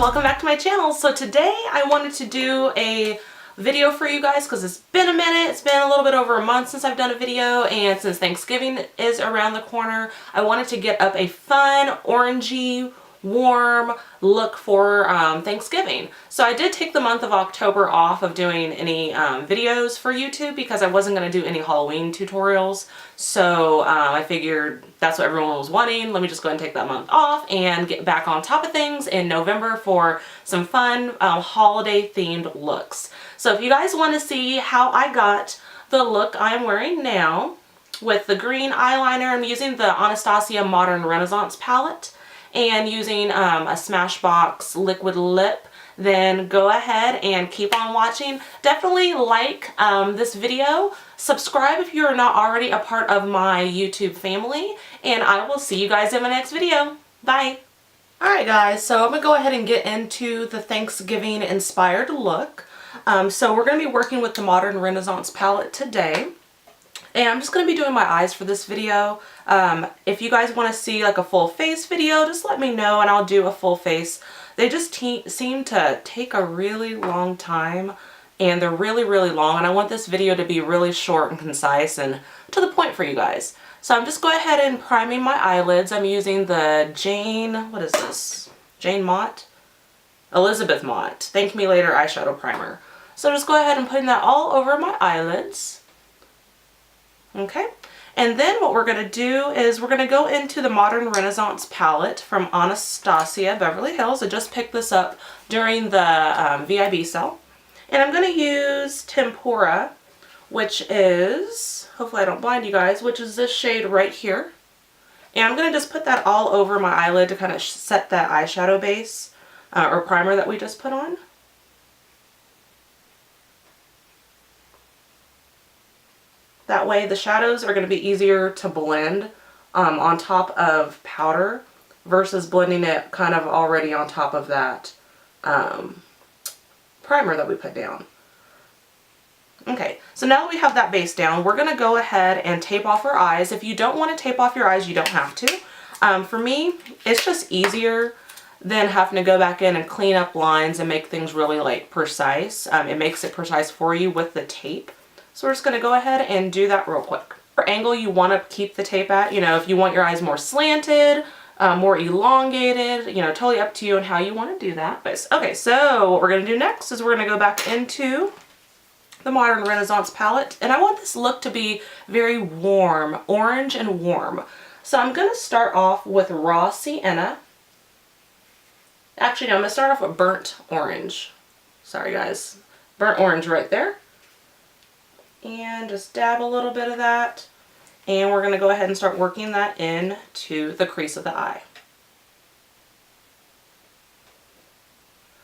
welcome back to my channel. So today I wanted to do a video for you guys because it's been a minute. It's been a little bit over a month since I've done a video, and since Thanksgiving is around the corner, I wanted to get up a fun orangey warm look for Thanksgiving. So I did take the month of October off of doing any videos for YouTube because I wasn't going to do any Halloween tutorials. So I figured that's what everyone was wanting. Let me just go ahead and take that month off and get back on top of things in November for some fun holiday themed looks. So if you guys want to see how I got the look I'm wearing now with the green eyeliner, I'm using the Anastasia Modern Renaissance palette and using a Smashbox liquid lip, then go ahead and keep on watching. Definitely like this video, subscribe if you're not already a part of my YouTube family, and I will see you guys in my next video. Bye! Alright guys, so I'm going to go ahead and get into the Thanksgiving inspired look. So we're going to be working with the Modern Renaissance palette today. And I'm just going to be doing my eyes for this video. If you guys want to see like a full face video, just let me know and I'll do a full face. They just seem to take a really long time, and they're really long, and I want this video to be really short and concise and to the point for you guys. So I'm just going ahead and priming my eyelids. I'm using the what is this? Jane Mott? Elizabeth Mott Thank Me Later eyeshadow primer. So just go ahead and putting that all over my eyelids. Okay, and then what we're going to do is we're going to go into the Modern Renaissance palette from Anastasia Beverly Hills. I just picked this up during the VIB sale. And I'm going to use Tempura, which is, hopefully I don't blind you guys, which is this shade right here. And I'm going to just put that all over my eyelid to kind of set that eyeshadow base or primer that we just put on. That way the shadows are going to be easier to blend on top of powder versus blending it kind of already on top of that primer that we put down. Okay, so now that we have that base down, we're going to go ahead and tape off our eyes. If you don't want to tape off your eyes, you don't have to. For me, it's just easier than having to go back in and clean up lines and make things really like precise. It makes it precise for you with the tape. So we're just going to go ahead and do that real quick. For angle you want to keep the tape at, you know, if you want your eyes more slanted, more elongated, you know, totally up to you and how you want to do that. But, okay, so what we're going to do next is we're going to go back into the Modern Renaissance palette. And I want this look to be very warm, orange and warm. So I'm going to start off with Raw Sienna. Actually, no, I'm going to start off with Burnt Orange. Sorry, guys. Burnt Orange right there. And just dab a little bit of that, and we're going to go ahead and start working that into the crease of the eye.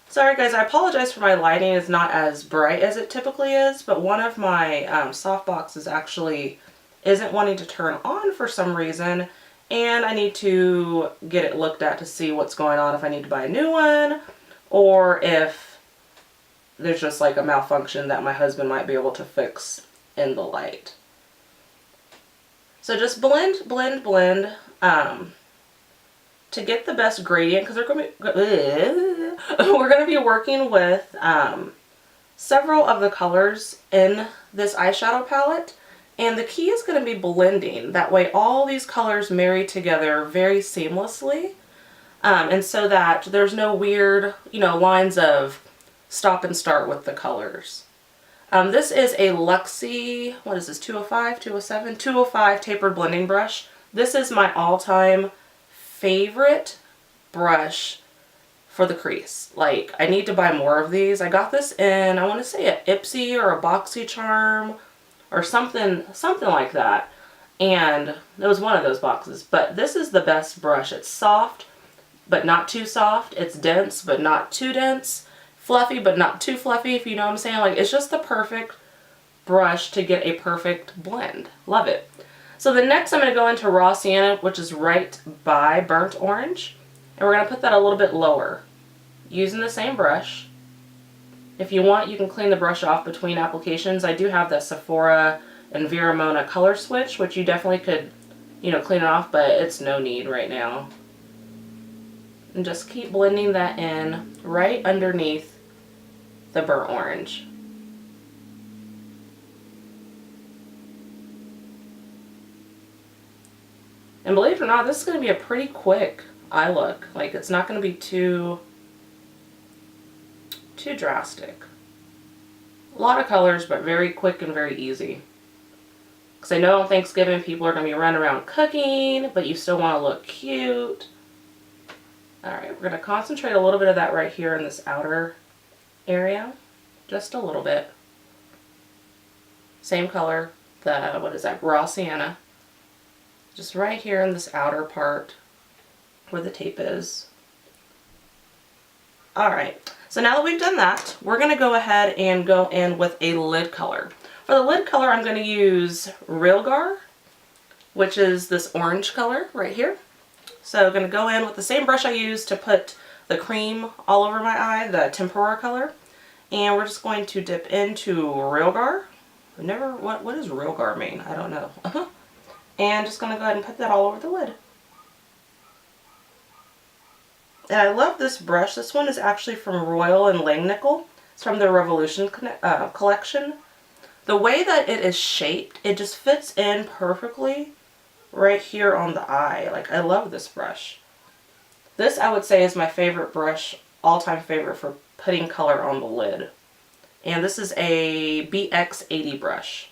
Sorry guys, I apologize for my lighting is not as bright as it typically is, but one of my softboxes actually isn't wanting to turn on for some reason, and I need to get it looked at to see what's going on, if I need to buy a new one or if there's just like a malfunction that my husband might be able to fix in the light. So just blend to get the best gradient, because we're going to be working with several of the colors in this eyeshadow palette, and the key is going to be blending. That way all these colors marry together very seamlessly, and so that there's no weird, you know, lines of stop and start with the colors. This is a Luxie, what is this, 205, 207? 205 tapered blending brush. This is my all-time favorite brush for the crease. Like, I need to buy more of these. I got this in, I want to say, an Ipsy or a BoxyCharm or something like that. And it was one of those boxes. But this is the best brush. It's soft, but not too soft. It's dense, but not too dense. Fluffy, but not too fluffy, if you know what I'm saying. Like, it's just the perfect brush to get a perfect blend. Love it. So the next I'm going to go into Raw Sienna, which is right by Burnt Orange. And we're going to put that a little bit lower, using the same brush. If you want, you can clean the brush off between applications. I do have the Sephora and Vera Mona color switch, which you definitely could, you know, clean it off, but it's no need right now. And just keep blending that in right underneath the burnt orange. And believe it or not, this is going to be a pretty quick eye look. Like, it's not going to be too drastic. A lot of colors, but very quick and very easy. Because I know on Thanksgiving people are going to be running around cooking, but you still want to look cute. Alright, we're going to concentrate a little bit of that right here in this outer area. Just a little bit. Same color, the, what is that, raw sienna. Just right here in this outer part where the tape is. Alright, so now that we've done that, we're going to go ahead and go in with a lid color. For the lid color, I'm going to use Real, which is this orange color right here. So I'm going to go in with the same brush I used to put the cream all over my eye, the tempera color. And we're just going to dip into Real. What does Real mean? I don't know. And just going to go ahead and put that all over the lid. And I love this brush. This one is actually from Royal and Langnickel. It's from the Revolution collection. The way that it is shaped, it just fits in perfectly right here on the eye. Like, I love this brush. This, I would say, is my favorite brush, all-time favorite for putting color on the lid. And this is a BX80 brush.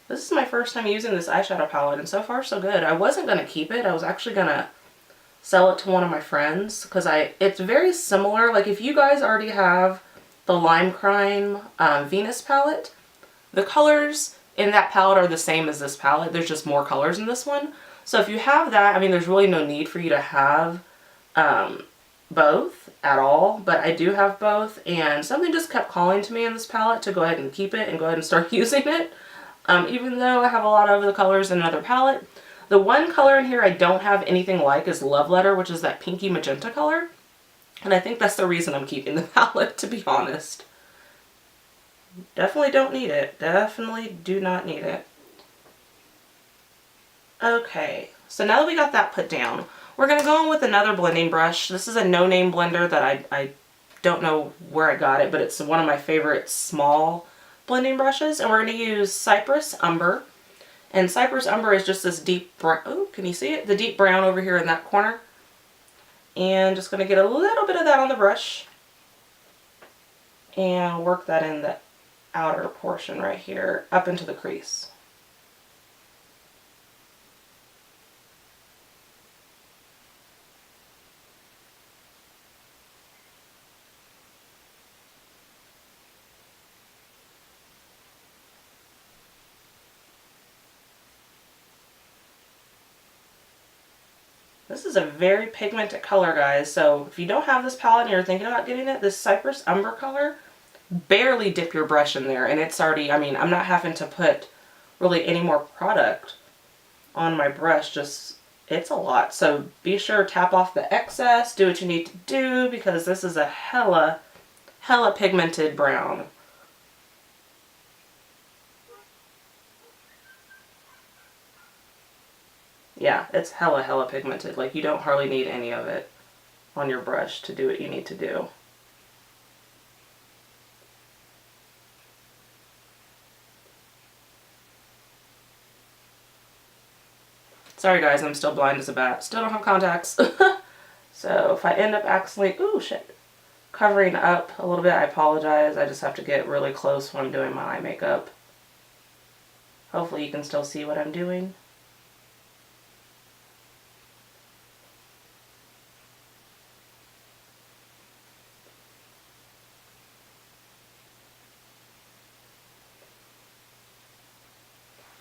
This is my first time using this eyeshadow palette, and so far so good. I wasn't going to keep it. I was actually going to sell it to one of my friends because it's very similar. Like, if you guys already have the Lime Crime Venus palette, the colors in that palette are the same as this palette. There's just more colors in this one. So if you have that, I mean, there's really no need for you to have both at all, but I do have both, and something just kept calling to me in this palette to go ahead and keep it and go ahead and start using it. Even though I have a lot of the colors in another palette. The one color in here I don't have anything like is Love Letter, which is that pinky magenta color. And I think that's the reason I'm keeping the palette, to be honest. Definitely don't need it. Definitely do not need it. Okay, so now that we got that put down, we're going to go in with another blending brush. This is a no-name blender that I don't know where I got it, but it's one of my favorite small blending brushes, and we're going to use Cypress Umber. And Cypress Umber is just this deep brown, oh, can you see it? The deep brown over here in that corner. And just going to get a little bit of that on the brush and work that in the outer portion right here up into the crease. This is a very pigmented color, guys, so if you don't have this palette and you're thinking about getting it, this Cypress Umber color, barely dip your brush in there and it's already, I mean, I'm not having to put really any more product on my brush, just, it's a lot. So be sure to tap off the excess, do what you need to do, because this is a hella pigmented brown. Yeah, it's hella pigmented. Like, you don't hardly need any of it on your brush to do what you need to do. Sorry guys, I'm still blind as a bat. Still don't have contacts. So if I end up accidentally, ooh shit, covering up a little bit, I apologize. I just have to get really close when I'm doing my eye makeup. Hopefully you can still see what I'm doing.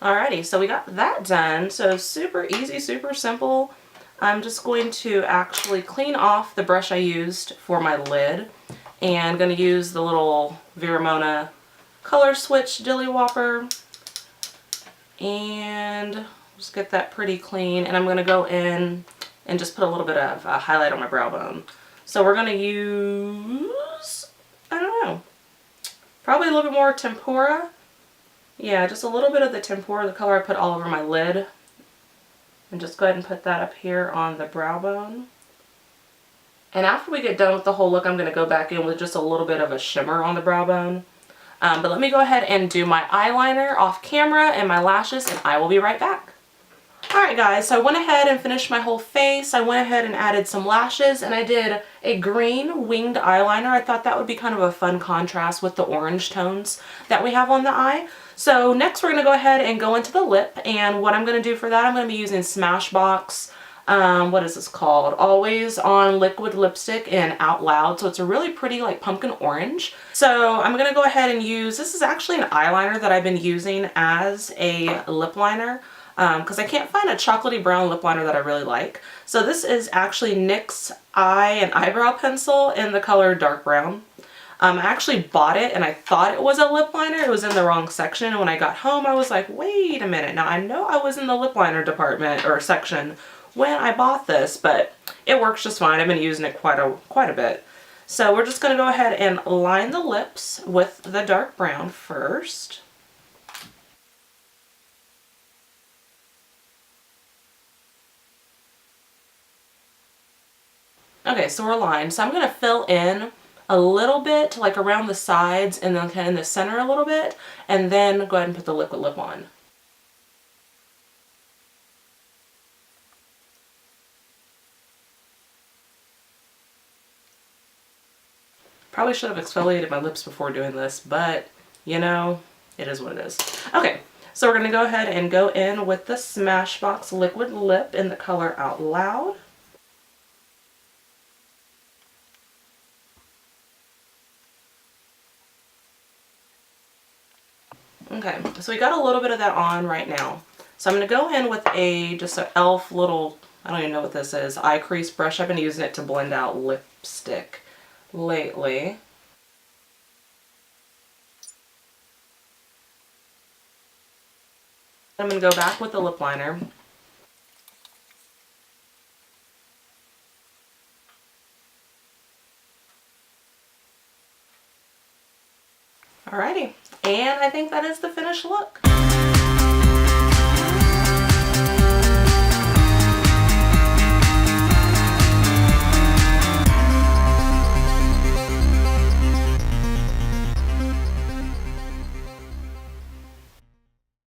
Alrighty, so we got that done. So super easy, super simple. I'm just going to actually clean off the brush I used for my lid, and I'm going to use the little Vermona Color Switch Dilly Whopper, and just get that pretty clean. And I'm going to go in and just put a little bit of highlight on my brow bone. So we're going to use, I don't know, probably a little bit more tempera. Yeah, just a little bit of the tempera, the color I put all over my lid. And just go ahead and put that up here on the brow bone. And after we get done with the whole look, I'm going to go back in with just a little bit of a shimmer on the brow bone. But let me go ahead and do my eyeliner off camera and my lashes, and I will be right back. Alright guys, so I went ahead and finished my whole face. I went ahead and added some lashes, and I did a green winged eyeliner. I thought that would be kind of a fun contrast with the orange tones that we have on the eye. So next we're going to go ahead and go into the lip, and what I'm going to do for that, I'm going to be using Smashbox, what is this called? Always On Liquid Lipstick in Outloud. So it's a really pretty like pumpkin orange. So I'm going to go ahead and use, this is actually an eyeliner that I've been using as a lip liner. Because I can't find a chocolatey brown lip liner that I really like. So this is actually NYX Eye and Eyebrow Pencil in the color dark brown. I actually bought it and I thought it was a lip liner. It was in the wrong section, and when I got home I was like, wait a minute. Now I know I was in the lip liner department or section when I bought this, but it works just fine. I've been using it quite a bit. So we're just going to go ahead and line the lips with the dark brown first. Okay, so we're lined. So I'm going to fill in a little bit, like around the sides and then kind of in the center a little bit, and then go ahead and put the liquid lip on. Probably should have exfoliated my lips before doing this, but you know, it is what it is. Okay, so we're going to go ahead and go in with the Smashbox liquid lip in the color Out Loud. Okay, so we got a little bit of that on right now. So I'm going to go in with just an e.l.f. little, I don't even know what this is, eye crease brush. I've been using it to blend out lipstick lately. I'm going to go back with the lip liner. Alrighty, and I think that is the finished look.